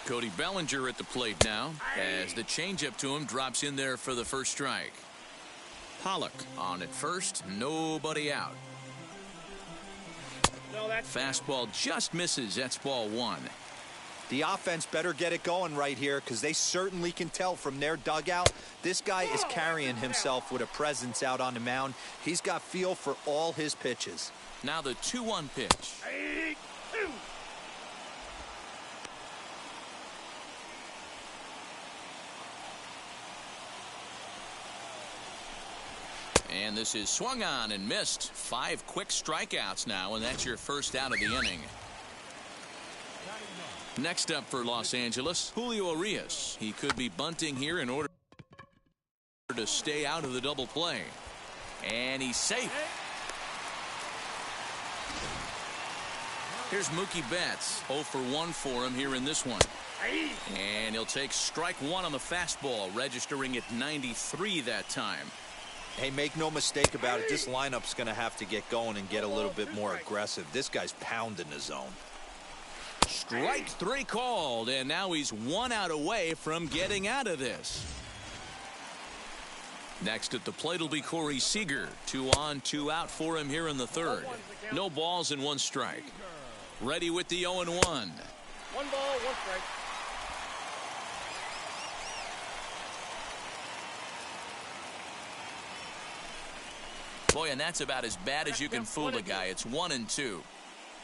Cody Bellinger at the plate now as the changeup to him drops in there for the first strike. Pollock on at first, nobody out. Fastball just misses. That's ball one. The offense better get it going right here because they certainly can tell from their dugout this guy is carrying himself with a presence out on the mound. He's got feel for all his pitches. Now the 2-1 pitch. And this is swung on and missed. 5 quick strikeouts now, and that's your first out of the inning. Next up for Los Angeles, Julio Urias. He could be bunting here in order to stay out of the double play. And he's safe. Here's Mookie Betts. 0 for 1 for him here in this one. And he'll take strike one on the fastball, registering at 93 that time. Hey, make no mistake about it. This lineup's going to have to get going and get a little bit more aggressive. This guy's pounding the zone. Strike 3 called, and now he's 1 out away from getting out of this. Next at the plate will be Corey Seager. 2 on, 2 out for him here in the third. No balls and 1 strike. Ready with the 0-1. 1 ball, 1 strike. Boy, and that's about as bad as you can fool a guy. It's 1-2.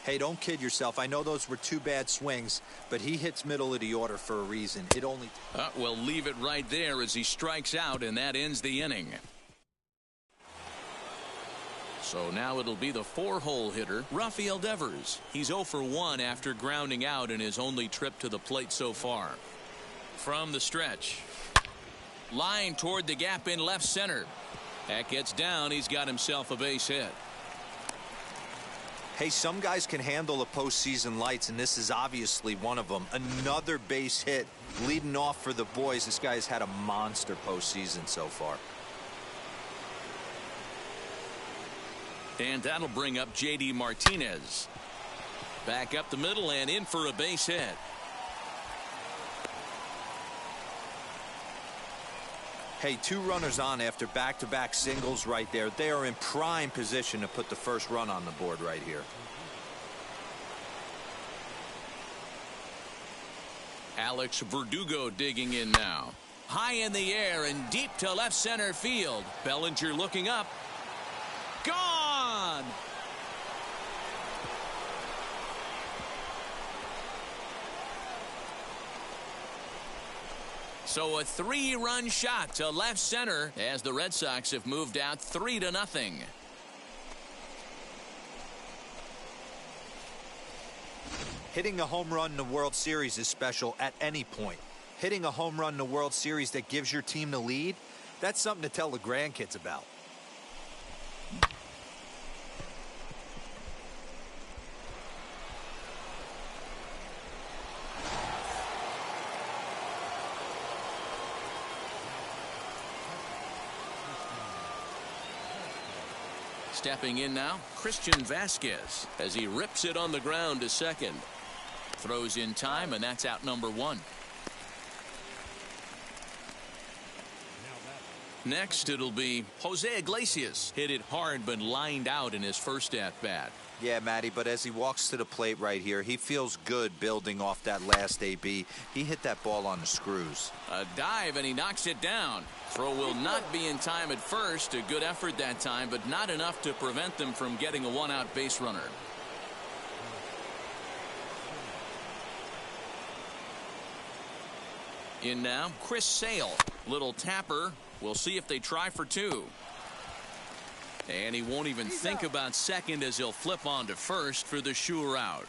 Hey, don't kid yourself. I know those were 2 bad swings, but he hits middle of the order for a reason. It only... Well, leave it right there as he strikes out, and that ends the inning. So now it'll be the 4-hole hitter, Rafael Devers. He's 0 for 1 after grounding out in his only trip to the plate so far. From the stretch. Line toward the gap in left center. That gets down. He's got himself a base hit. Hey, some guys can handle the postseason lights, and this is obviously one of them. Another base hit leading off for the boys. This guy's had a monster postseason so far. And that'll bring up J.D. Martinez. Back up the middle and in for a base hit. Hey, 2 runners on after back-to-back singles right there. They are in prime position to put the first run on the board right here. Alex Verdugo digging in now. High in the air and deep to left center field. Bellinger looking up. Gone! So a 3-run shot to left center as the Red Sox have moved out 3-0. Hitting a home run in the World Series is special at any point. Hitting a home run in the World Series that gives your team the lead, that's something to tell the grandkids about. Stepping in now, Christian Vasquez as he rips it on the ground to second. Throws in time, and that's out number 1. Next, it'll be Jose Iglesias. Hit it hard, but lined out in his first at-bat. Yeah, Matty, but as he walks to the plate right here, he feels good building off that last AB. He hit that ball on the screws. A dive, and he knocks it down. Throw will not be in time at first. A good effort that time, but not enough to prevent them from getting a 1-out base runner. In now, Chris Sale. Little tapper. We'll see if they try for 2. And he won't even think about second as he'll flip on to first for the sure out.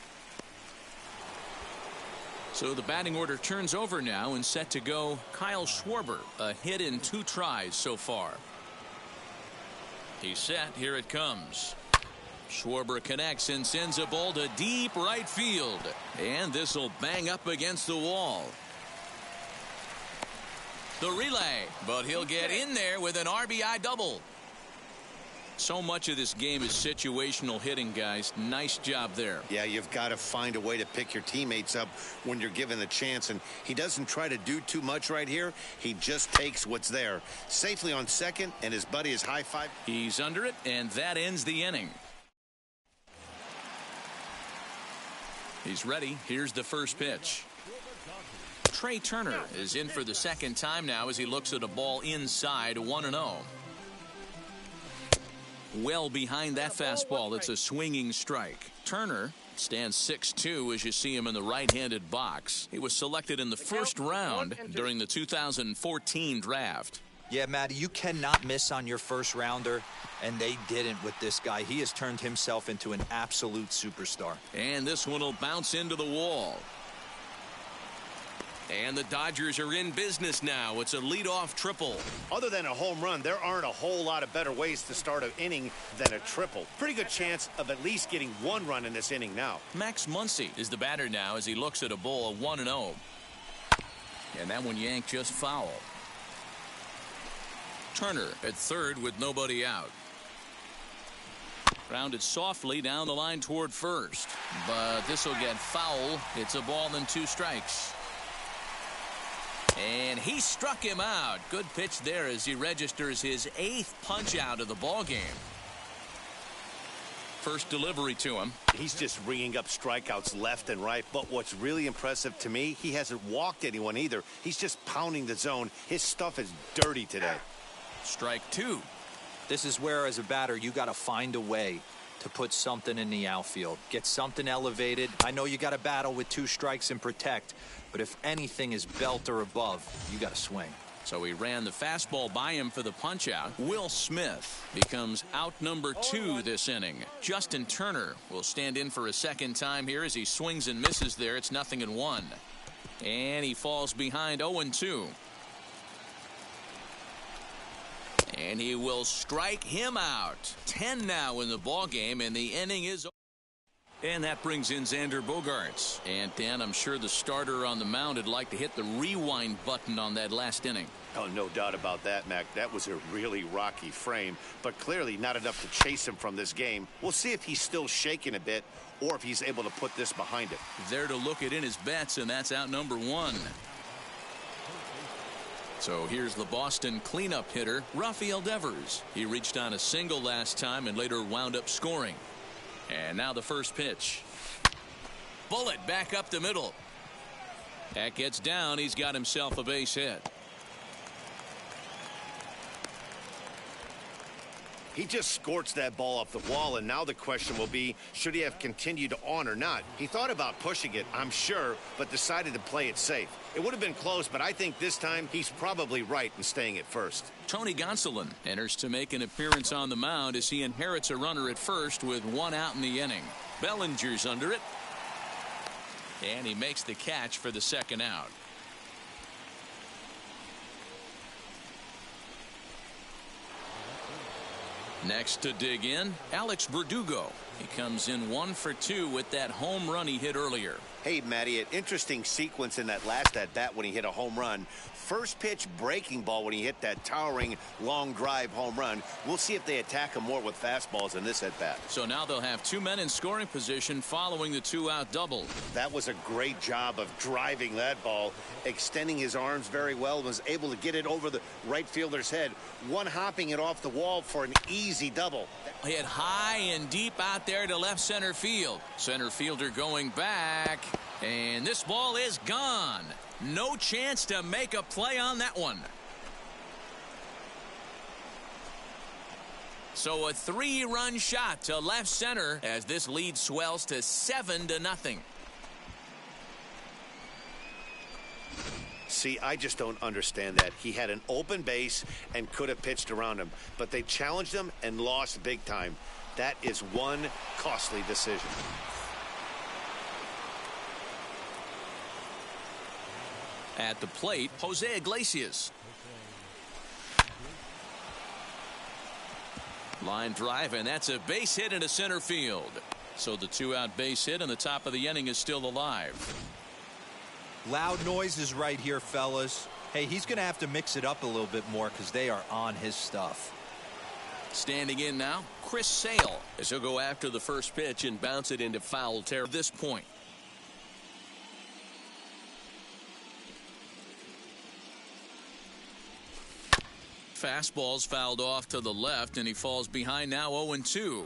So the batting order turns over now and set to go Kyle Schwarber. A hit in 2 tries so far. He's set. Here it comes. Schwarber connects and sends a ball to deep right field. And this will bang up against the wall. The relay, but he'll get in there with an RBI double. So much of this game is situational hitting, guys. Nice job there. Yeah, you've got to find a way to pick your teammates up when you're given the chance, and he doesn't try to do too much right here. He just takes what's there. Safely on second, and his buddy is high-five. He's under it, and that ends the inning. He's ready. Here's the first pitch. Trey Turner is in for the second time now as he looks at a ball inside 1-0. Well behind that fastball. It's a swinging strike. Turner stands 6'2" as you see him in the right-handed box. He was selected in the first round during the 2014 draft. Yeah, Matty, you cannot miss on your first rounder, and they didn't with this guy. He has turned himself into an absolute superstar. And this one will bounce into the wall. And the Dodgers are in business now. It's a leadoff triple. Other than a home run, there aren't a whole lot of better ways to start an inning than a triple. Pretty good chance of at least getting one run in this inning now. Max Muncy is the batter now as he looks at a ball of 1-0. And that one yanked just foul. Turner at third with nobody out. Grounded softly down the line toward first. But this will get foul. It's a ball and 2 strikes. And he struck him out. Good pitch there as he registers his 8th punch out of the ball game. First delivery to him. He's just ringing up strikeouts left and right. But what's really impressive to me, he hasn't walked anyone either. He's just pounding the zone. His stuff is dirty today. Strike 2. This is where, as a batter, you got to find a way to put something in the outfield. Get something elevated. I know you got to battle with 2 strikes and protect, but if anything is belt or above, you got to swing. So he ran the fastball by him for the punch out. Will Smith becomes out number 2 this inning. Justin Turner will stand in for a second time here as he swings and misses there. It's 0-1. And he falls behind 0-2. And he will strike him out. 10 now in the ball game, and the inning is over. And that brings in Xander Bogaerts. And Dan, I'm sure the starter on the mound would like to hit the rewind button on that last inning. Oh, no doubt about that, Mac. That was a really rocky frame, but clearly not enough to chase him from this game. We'll see if he's still shaking a bit or if he's able to put this behind him. There to look at in his bets, and that's out number 1. So here's the Boston cleanup hitter, Rafael Devers. He reached on a single last time and later wound up scoring. And now the first pitch. Bullet back up the middle. That gets down. He's got himself a base hit. He just scorched that ball off the wall, and now the question will be, should he have continued on or not? He thought about pushing it, I'm sure, but decided to play it safe. It would have been close, but I think this time he's probably right in staying at first. Tony Gonsolin enters to make an appearance on the mound as he inherits a runner at first with 1 out in the inning. Bellinger's under it. And he makes the catch for the second out. Next to dig in, Alex Verdugo. He comes in 1 for 2 with that home run he hit earlier. Hey, Matty, an interesting sequence in that last at-bat when he hit a home run. First pitch breaking ball when he hit that towering long drive home run. We'll see if they attack him more with fastballs in this at-bat. So now they'll have 2 men in scoring position following the 2-out double. That was a great job of driving that ball, extending his arms very well, was able to get it over the right fielder's head, one-hopping it off the wall for an easy double. Hit high and deep out there to left center field. Center fielder going back, and this ball is gone. No chance to make a play on that one. So a 3-run shot to left center as this lead swells to 7-0. See, I just don't understand that. He had an open base and could have pitched around him, but they challenged him and lost big time. That is one costly decision. At the plate, Jose Iglesias. Line drive, and that's a base hit into center field. So the 2-out base hit and the top of the inning is still alive. Loud noises right here, fellas. Hey, he's going to have to mix it up a little bit more because they are on his stuff. Standing in now, Chris Sale, as he'll go after the first pitch and bounce it into foul territory at this point. Fastball's fouled off to the left, and he falls behind now 0-2.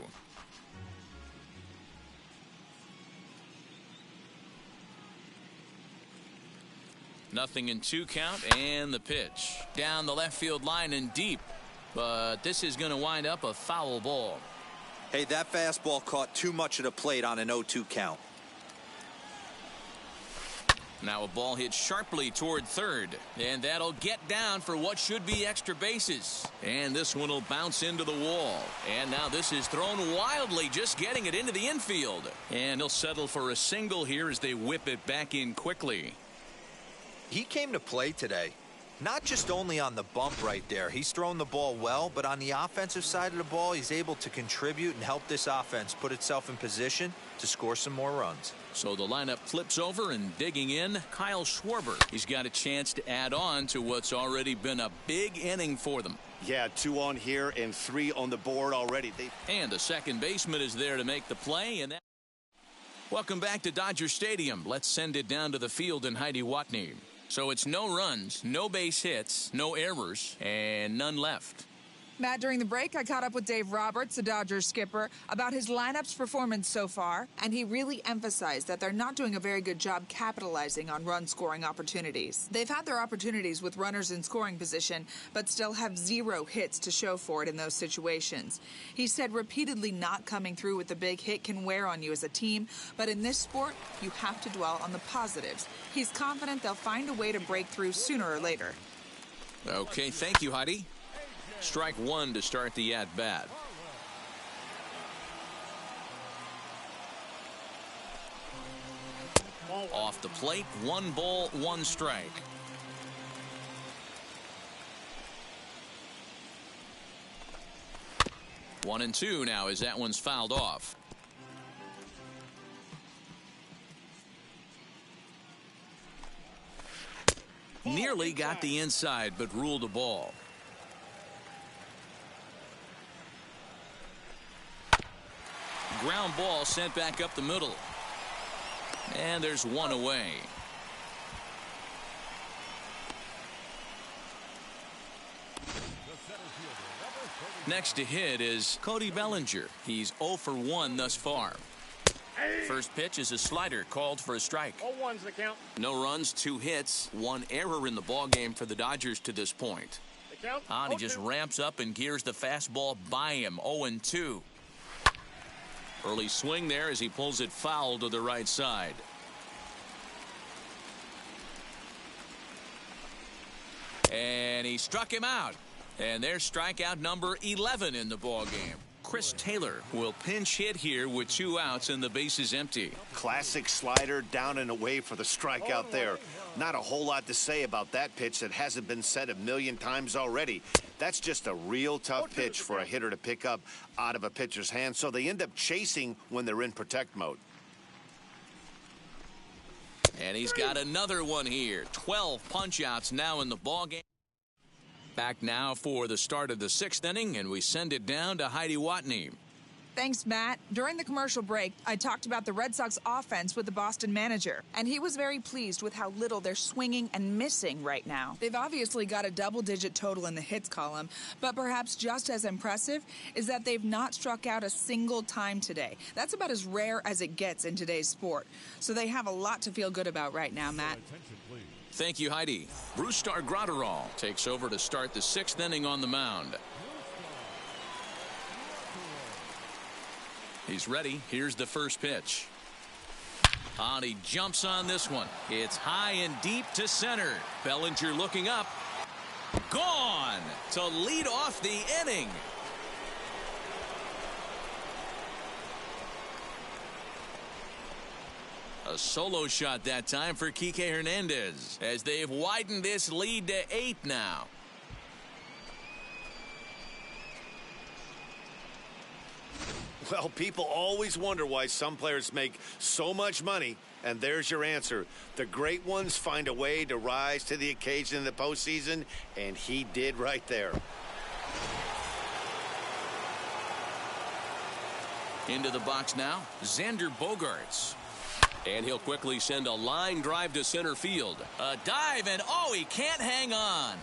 Nothing in 2 count, and the pitch down the left field line and deep, but this is going to wind up a foul ball. Hey, that fastball caught too much of the plate on an 0-2 count. Now a ball hit sharply toward third, and that'll get down for what should be extra bases, and this one will bounce into the wall, and now this is thrown wildly, just getting it into the infield, and he'll settle for a single here as they whip it back in quickly. He came to play today, not just only on the bump right there. He's thrown the ball well, but on the offensive side of the ball, he's able to contribute and help this offense put itself in position to score some more runs. So the lineup flips over, and digging in, Kyle Schwarber. He's got a chance to add on to what's already been a big inning for them. Yeah, 2 on here and 3 on the board already. And the second baseman is there to make the play. And welcome back to Dodger Stadium. Let's send it down to the field in Heidi Watney. So it's no runs, no base hits, no errors, and none left. Matt, during the break, I caught up with Dave Roberts, the Dodgers skipper, about his lineup's performance so far, and he really emphasized that they're not doing a very good job capitalizing on run-scoring opportunities. They've had their opportunities with runners in scoring position, but still have 0 hits to show for it in those situations. He said repeatedly not coming through with the big hit can wear on you as a team, but in this sport, you have to dwell on the positives. He's confident they'll find a way to break through sooner or later. Okay, thank you, Heidi. Strike 1 to start the at-bat. Off the plate, 1 ball, 1 strike. One and 2 now as that one's fouled off. Nearly got the inside, but ruled a ball. Ground ball sent back up the middle. And there's 1 away. Next to hit is Cody Bellinger. He's 0 for 1 thus far. First pitch is a slider called for a strike. 0-1's the count. No runs, 2 hits, 1 error in the ballgame for the Dodgers to this point. The count. He just ramps up and gears the fastball by him. 0-2. Early swing there as he pulls it foul to the right side. And he struck him out. And there's strikeout number 11 in the ballgame. Chris Taylor will pinch hit here with 2 outs and the base is empty. Classic slider down and away for the strikeout there. Not a whole lot to say about that pitch that hasn't been said a million times already. That's just a real tough pitch for a hitter to pick up out of a pitcher's hand, so they end up chasing when they're in protect mode. And he's got another one here. 12 punch-outs now in the ballgame. Back now for the start of the 6th inning, and we send it down to Heidi Watney. Thanks, Matt. During the commercial break, I talked about the Red Sox offense with the Boston manager, and he was very pleased with how little they're swinging and missing right now. They've obviously got a double-digit total in the hits column, but perhaps just as impressive is that they've not struck out a single time today. That's about as rare as it gets in today's sport. So they have a lot to feel good about right now, Matt. Thank you, Heidi. Brustar Graterol takes over to start the 6th inning on the mound. He's ready. Here's the first pitch. And he jumps on this one. It's high and deep to center. Bellinger looking up. Gone to lead off the inning. A solo shot that time for Kike Hernandez as they've widened this lead to 8 now. Well, people always wonder why some players make so much money, and there's your answer. The great ones find a way to rise to the occasion in the postseason, and he did right there. Into the box now, Xander Bogaerts. And he'll quickly send a line drive to center field. A dive, and oh, he can't hang on.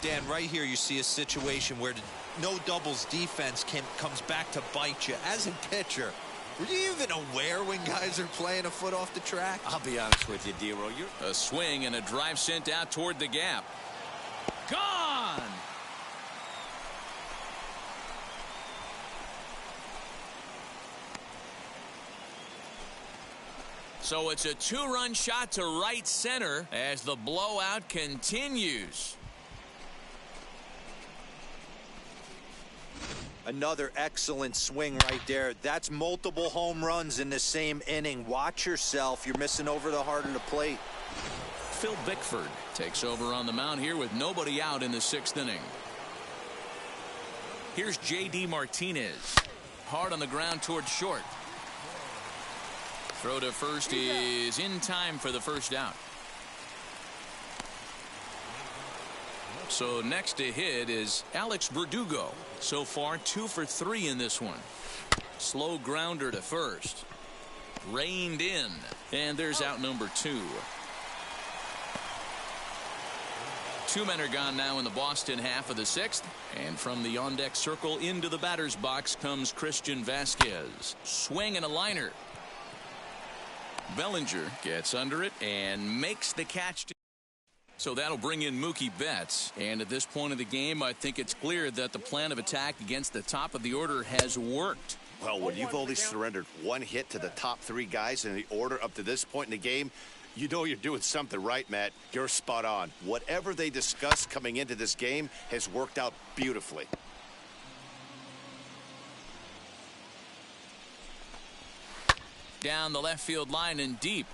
Dan, right here you see a situation where the no doubles defense comes back to bite you. As a pitcher, were you even aware when guys are playing a foot off the track? I'll be honest with you, D-Roll. A swing and a drive sent out toward the gap. Gone! So it's a two-run shot to right center as the blowout continues. Another excellent swing right there. That's multiple home runs in the same inning. Watch yourself. You're missing over the heart of the plate. Phil Bickford takes over on the mound here with nobody out in the 6th inning. Here's J.D. Martinez. Hard on the ground toward short. Throw to first is in time for the first out. So next to hit is Alex Verdugo. So far 2 for 3 in this one. Slow grounder to first. Reined in. And there's out number 2. 2 men are gone now in the Boston half of the 6th. And from the on-deck circle into the batter's box comes Christian Vasquez. Swing and a liner. Bellinger gets under it and makes the catch. So that'll bring in Mookie Betts. And at this point of the game, I think it's clear that the plan of attack against the top of the order has worked. Well, when you've only surrendered 1 hit to the top 3 guys in the order up to this point in the game, you know you're doing something right, Matt. You're spot on. Whatever they discussed coming into this game has worked out beautifully. Down the left field line and deep.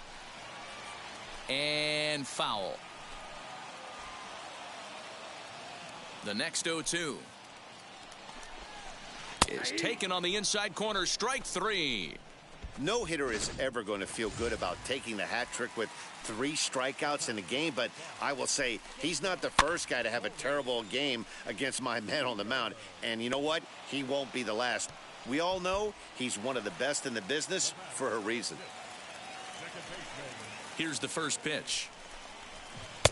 And foul. The next 0-2 is taken on the inside corner. Strike 3. No hitter is ever going to feel good about taking the hat trick with 3 strikeouts in a game, but I will say he's not the first guy to have a terrible game against my man on the mound. And you know what? He won't be the last. We all know he's one of the best in the business for a reason. Here's the first pitch.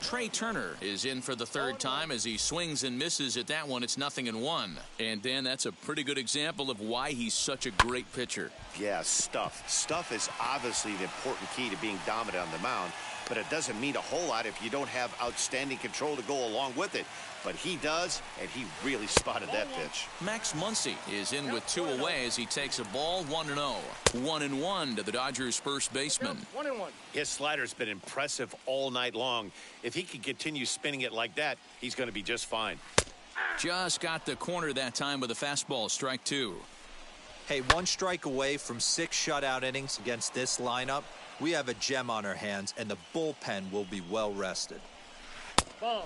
Trey Turner is in for the 3rd time as he swings and misses at that one. It's 0-1. And Dan, that's a pretty good example of why he's such a great pitcher. Yeah, stuff. Stuff is obviously the important key to being dominant on the mound, but it doesn't mean a whole lot if you don't have outstanding control to go along with it. But he does, and he really spotted that pitch. Max Muncy is in with 2 away as he takes a ball 1-0. 1-1 to the Dodgers first baseman. 1-1. His slider's been impressive all night long. If he can continue spinning it like that, he's going to be just fine. Just got the corner that time with a fastball. Strike 2. Hey, 1 strike away from 6 shutout innings against this lineup. We have a gem on our hands, and the bullpen will be well rested.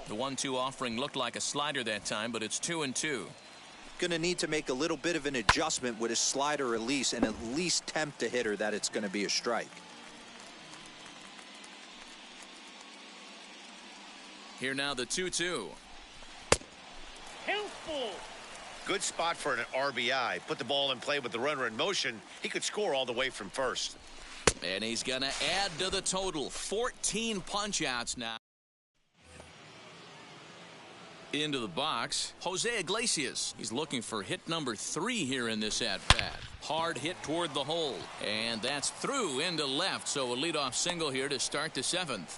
The 1-2 offering looked like a slider that time, but it's 2-2. Gonna need to make a little bit of an adjustment with his slider release and at least tempt the hitter that it's gonna be a strike. Here now the 2-2. Helpful. Good spot for an RBI. Put the ball in play with the runner in motion. He could score all the way from first. And he's gonna add to the total. 14 punch-outs now. Into the box, Jose Iglesias. He's looking for hit number 3 here in this at-bat. Hard hit toward the hole, and that's through into left. So a leadoff single here to start the 7th.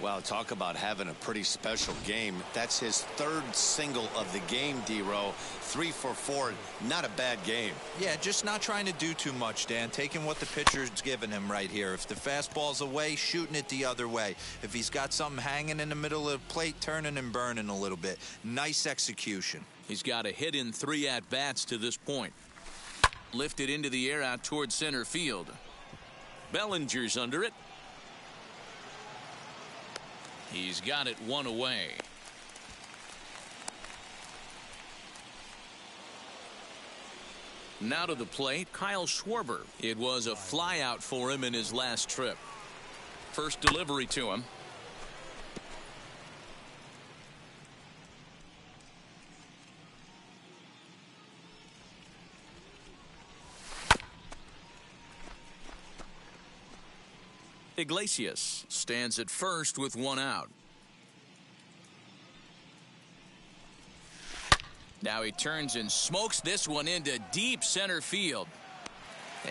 Wow, talk about having a pretty special game. That's his 3rd single of the game, D-Row. 3 for 4. Not a bad game. Yeah, just not trying to do too much, Dan. Taking what the pitcher's giving him right here. If the fastball's away, shooting it the other way. If he's got something hanging in the middle of the plate, turning and burning a little bit. Nice execution. He's got a hit in 3 at-bats to this point. Lifted into the air out toward center field. Bellinger's under it. He's got it 1 away. Now to the plate, Kyle Schwarber. It was a flyout for him in his last trip. First delivery to him. Iglesias stands at first with one out. Now he turns and smokes this one into deep center field.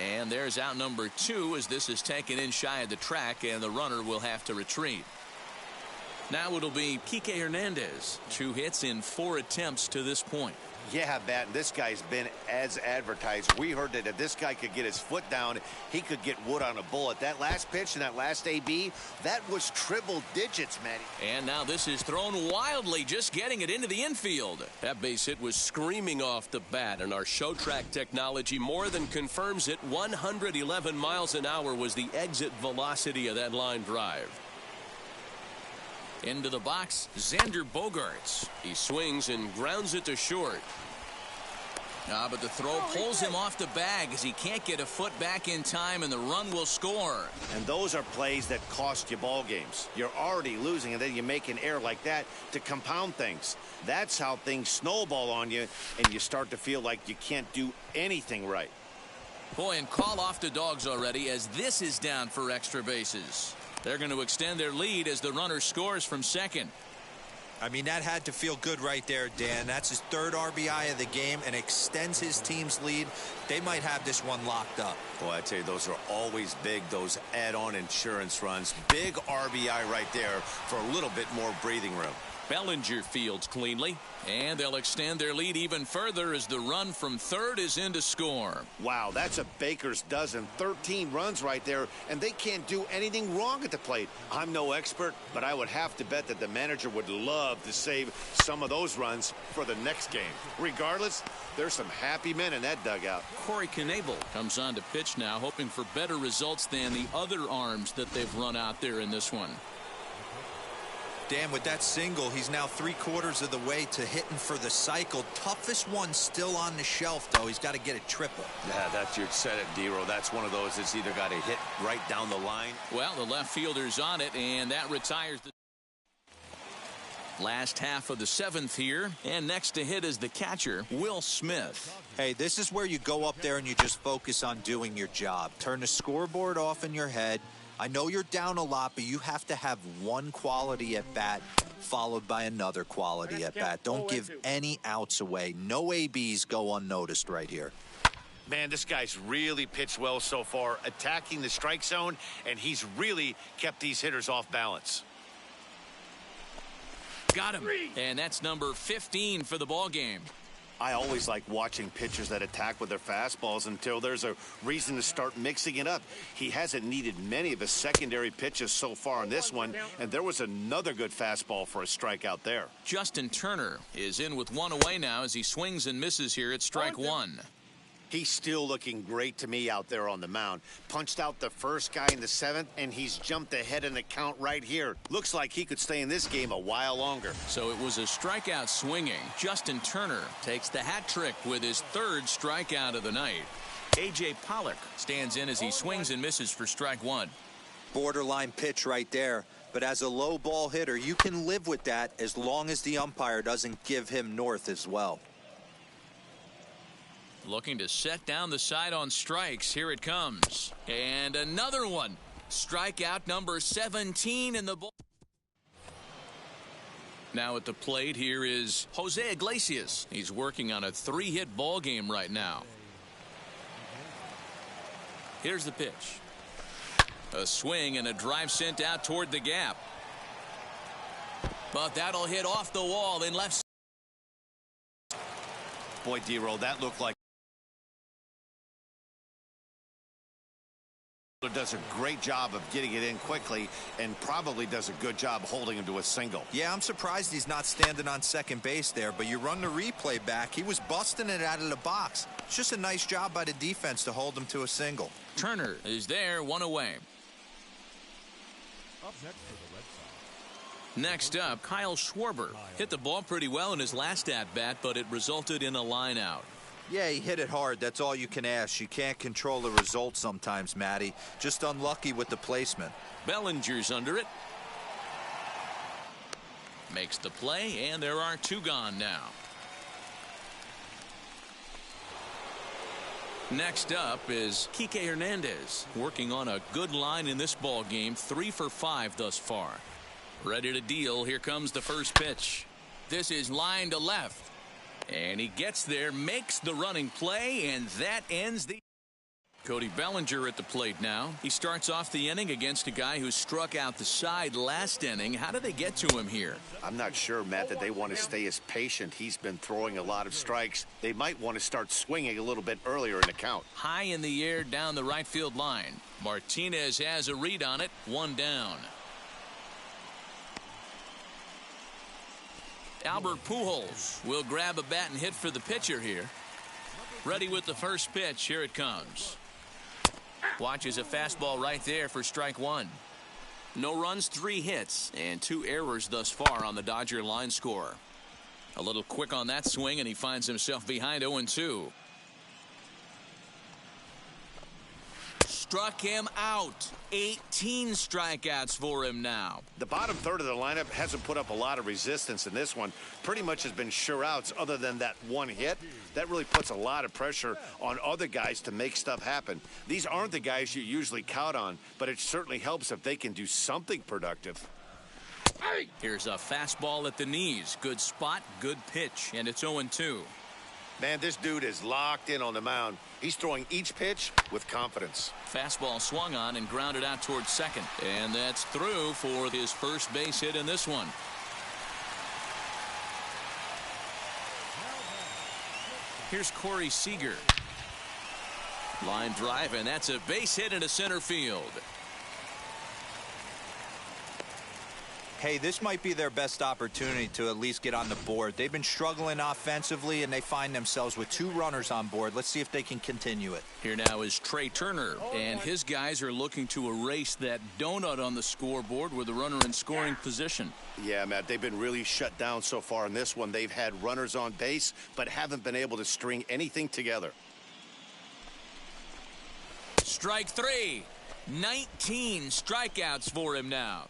And there's out number 2 as this is taken in shy of the track, and the runner will have to retreat. Now it'll be Kike Hernandez. 2 hits in 4 attempts to this point. Yeah, Matt, this guy's been as advertised. We heard that if this guy could get his foot down, he could get wood on a bullet. That last pitch and that last AB, that was triple digits, Matty. And now this is thrown wildly, just getting it into the infield. That base hit was screaming off the bat, and our show track technology more than confirms it. 111 miles an hour was the exit velocity of that line drive. Into the box, Xander Bogaerts. He swings and grounds it to short. But the throw pulls him off the bag as he can't get a foot back in time, and the run will score. And those are plays that cost you ball games. You're already losing, and then you make an error like that to compound things. That's how things snowball on you, and you start to feel like you can't do anything right. Boy, and call off the Dogs already as this is down for extra bases. They're going to extend their lead as the runner scores from second. I mean, that had to feel good right there, Dan. That's his 3rd RBI of the game and extends his team's lead. They might have this one locked up. Boy, I tell you, those are always big, those add-on insurance runs. Big RBI right there for a little bit more breathing room. Bellinger fields cleanly, and they'll extend their lead even further as the run from third is in to score. Wow, that's a baker's dozen. 13 runs right there, and they can't do anything wrong at the plate. I'm no expert, but I would have to bet that the manager would love to save some of those runs for the next game. Regardless, there's some happy men in that dugout. Corey Knebel comes on to pitch now, hoping for better results than the other arms that they've run out there in this one. Dan, with that single, he's now 3/4 of the way to hitting for the cycle. Toughest one still on the shelf, though. He's got to get a triple. Yeah, that's you said it, D-Row. That's one of those that's either got to hit right down the line. Well, the left fielder's on it, and that retires the last half of the 7th here. And next to hit is the catcher, Will Smith. Hey, this is where you go up there and you just focus on doing your job. Turn the scoreboard off in your head. I know you're down a lot, but you have to have one quality at bat followed by another quality at bat. Don't give any outs away. No ABs go unnoticed right here. Man, this guy's really pitched well so far, attacking the strike zone, and he's really kept these hitters off balance. Got him. And that's number 15 for the ball game. I always like watching pitchers that attack with their fastballs until there's a reason to start mixing it up. He hasn't needed many of his secondary pitches so far in this one, and there was another good fastball for a strikeout there. Justin Turner is in with one away now as he swings and misses here at strike 1. He's still looking great to me out there on the mound. Punched out the first guy in the 7th, and he's jumped ahead in the count right here. Looks like he could stay in this game a while longer. So it was a strikeout swinging. Justin Turner takes the hat trick with his 3rd strikeout of the night. A.J. Pollock stands in as he swings and misses for strike 1. Borderline pitch right there. But as a low ball hitter, you can live with that as long as the umpire doesn't give him north as well. Looking to set down the side on strikes. Here it comes. And another one. Strikeout number 17 in the ball. Now at the plate here is Jose Iglesias. He's working on a 3-hit ball game right now. Here's the pitch. A swing and a drive sent out toward the gap. But that'll hit off the wall in left. Boy, D-Row, that looked like does a great job of getting it in quickly and probably does a good job holding him to a single. Yeah, I'm surprised he's not standing on second base there, but you run the replay back. He was busting it out of the box. It's just a nice job by the defense to hold him to a single. Turner is there, one away. Up next for the Red Sox. Next up, Kyle Schwarber. Hit the ball pretty well in his last at-bat, but it resulted in a line out. Yeah, he hit it hard. That's all you can ask. You can't control the result sometimes, Matty. Just unlucky with the placement. Bellinger's under it. Makes the play, and there are 2 gone now. Next up is Kike Hernandez, working on a good line in this ball game, 3 for 5 thus far. Ready to deal. Here comes the first pitch. This is line to left. And he gets there, makes the running play, and that ends the... Cody Bellinger at the plate now. He starts off the inning against a guy who struck out the side last inning. How did they get to him here? I'm not sure, Matt, that they want to stay as patient. He's been throwing a lot of strikes. They might want to start swinging a little bit earlier in the count. High in the air down the right field line. Martinez has a read on it. 1 down. Albert Pujols will grab a bat and hit for the pitcher here. Ready with the first pitch. Here it comes. Watches a fastball right there for strike 1. No runs, 3 hits, and 2 errors thus far on the Dodger line score. A little quick on that swing, and he finds himself behind 0-2. Struck him out. 18 strikeouts for him now. The bottom third of the lineup hasn't put up a lot of resistance in this one. Pretty much has been sure outs other than that 1 hit. That really puts a lot of pressure on other guys to make stuff happen. These aren't the guys you usually count on, but it certainly helps if they can do something productive. Here's a fastball at the knees. Good spot, good pitch, and it's 0-2. Man, this dude is locked in on the mound. He's throwing each pitch with confidence. Fastball swung on and grounded out towards second. And that's through for his first base hit in this one. Here's Corey Seager. Line drive, and that's a base hit into center field. Hey, this might be their best opportunity to at least get on the board. They've been struggling offensively, and they find themselves with 2 runners on board. Let's see if they can continue it. Here now is Trey Turner, and his guys are looking to erase that donut on the scoreboard with a runner in scoring position. Yeah, Matt, they've been really shut down so far in this one. They've had runners on base, but haven't been able to string anything together. Strike 3. 19 strikeouts for him now.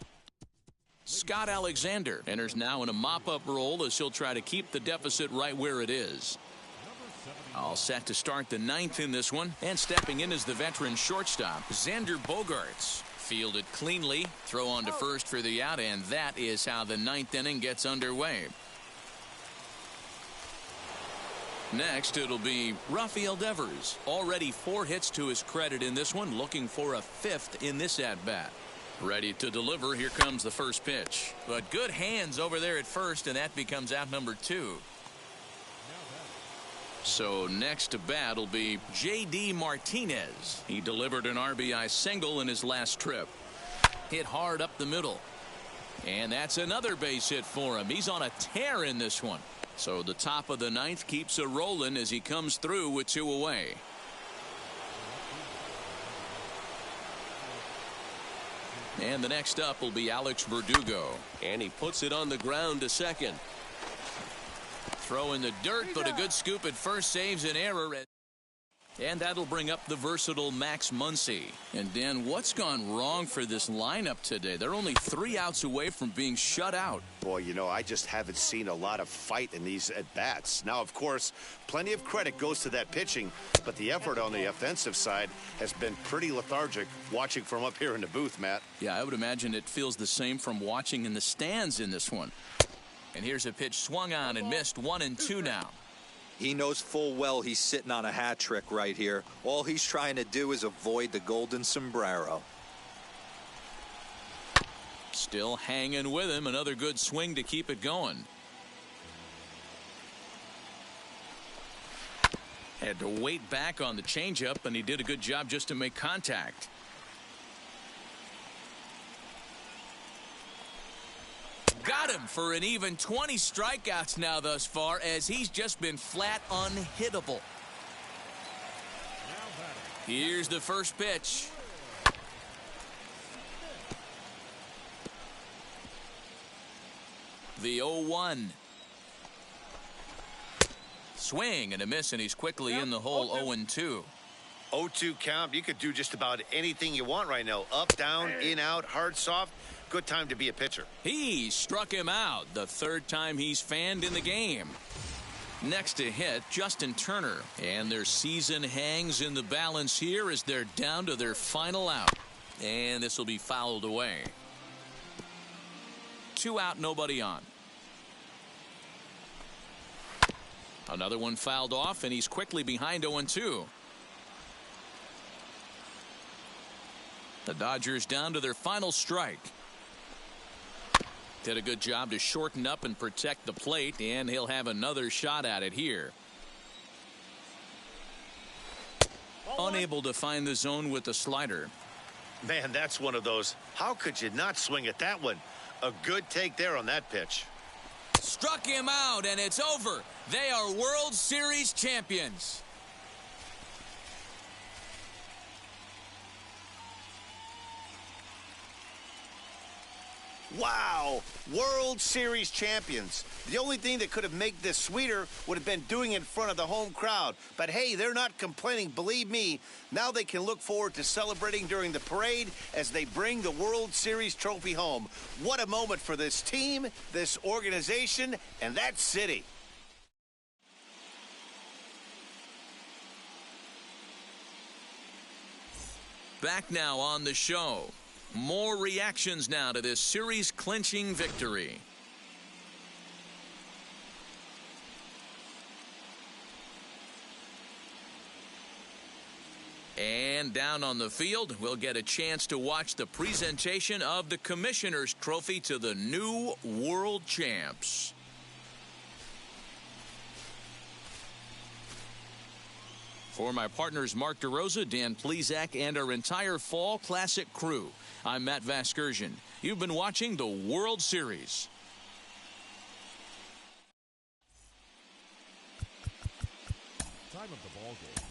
Scott Alexander enters now in a mop-up role as he'll try to keep the deficit right where it is. All set to start the 9th in this one, and stepping in is the veteran shortstop, Xander Bogaerts. Fielded cleanly, throw on to first for the out, and that is how the 9th inning gets underway. Next, it'll be Rafael Devers. Already 4 hits to his credit in this one, looking for a 5th in this at-bat. Ready to deliver. Here comes the first pitch. But good hands over there at first, and that becomes out number 2. So next to bat will be J.D. Martinez. He delivered an RBI single in his last trip. Hit hard up the middle. And that's another base hit for him. He's on a tear in this one. So the top of the 9th keeps a rolling as he comes through with 2 away. And the next up will be Alex Verdugo. And he puts it on the ground to second. Throw in the dirt, but a good scoop at first saves an error. And that'll bring up the versatile Max Muncy. And Dan, what's gone wrong for this lineup today? They're only 3 outs away from being shut out. Boy, you know, I just haven't seen a lot of fight in these at-bats. Now, of course, plenty of credit goes to that pitching, but the effort on the offensive side has been pretty lethargic watching from up here in the booth, Matt. Yeah, I would imagine it feels the same from watching in the stands in this one. And here's a pitch swung on and missed. 1-2 now. He knows full well he's sitting on a hat trick right here. All he's trying to do is avoid the golden sombrero. Still hanging with him. Another good swing to keep it going. Had to wait back on the changeup, and he did a good job just to make contact. Got him for an even 20 strikeouts now thus far, as he's just been flat unhittable. Here's the first pitch. The 0-1. Swing and a miss, and he's quickly in the hole. 0-2. 0-2 count. You could do just about anything you want right now. Up, down, in, out, hard, soft. Good time to be a pitcher. He struck him out the 3rd time he's fanned in the game. Next to hit, Justin Turner. And their season hangs in the balance here as they're down to their final out. And this will be fouled away. 2 out, nobody on. Another one fouled off, and he's quickly behind 0-2. The Dodgers down to their final strike. Did a good job to shorten up and protect the plate, and he'll have another shot at it here. Unable to find the zone with the slider. Man, that's one of those. How could you not swing at that one? A good take there on that pitch. Struck him out, and it's over. They are World Series champions. Wow, World Series champions. The only thing that could have made this sweeter would have been doing it in front of the home crowd. But hey, they're not complaining, believe me. Now they can look forward to celebrating during the parade as they bring the World Series trophy home. What a moment for this team, this organization, and that city. Back now on the show. More reactions now to this series-clinching victory. And down on the field, we'll get a chance to watch the presentation of the Commissioner's Trophy to the new world champs. For my partners Mark DeRosa, Dan Plesac, and our entire Fall Classic crew, I'm Matt Vasgersian. You've been watching the World Series. Time of the ball game.